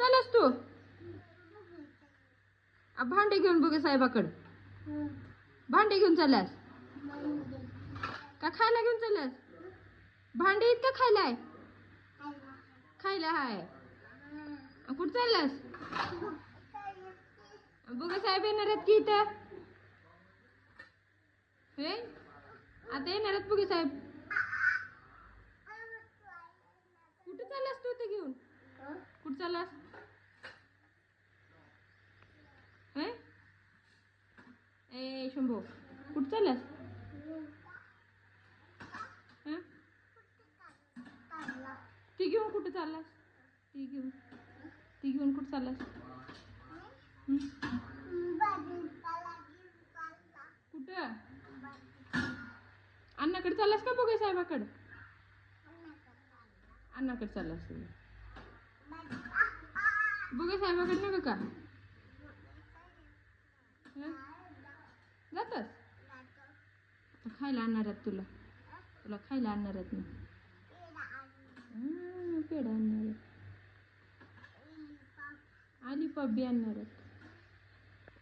चालस तू भांडे घेऊन बघ साहेबाकडं. भांडे घेऊन चालल्यास का खायला घेऊन चालल्यास? भांडे इतकं खायला आहे? खायला हाय. कुठं चालल्यास? बघ साहेब येणार आहेत की इथं. हे आता येणार आहेत बघ साहेब. कुठं चालल्यास तू ते घेऊन? कुठं चालल्यास? ए शंभू कुठं चालल्यास? ती घेऊन कुठं चालल्यास? ती घेऊन कुठं चालल्यास? कुठं? अण्णाकडे चालल्यास का बघा साहेबाकडं? अण्णाकडे चालल्यास बघा साहेबाकडे नका का? जातस खायला आणणार आहेत तुला. तुला खायला आणणार आहेत ना. पेढा आणणार आहेत. आली पब्बी आणणार आहेत.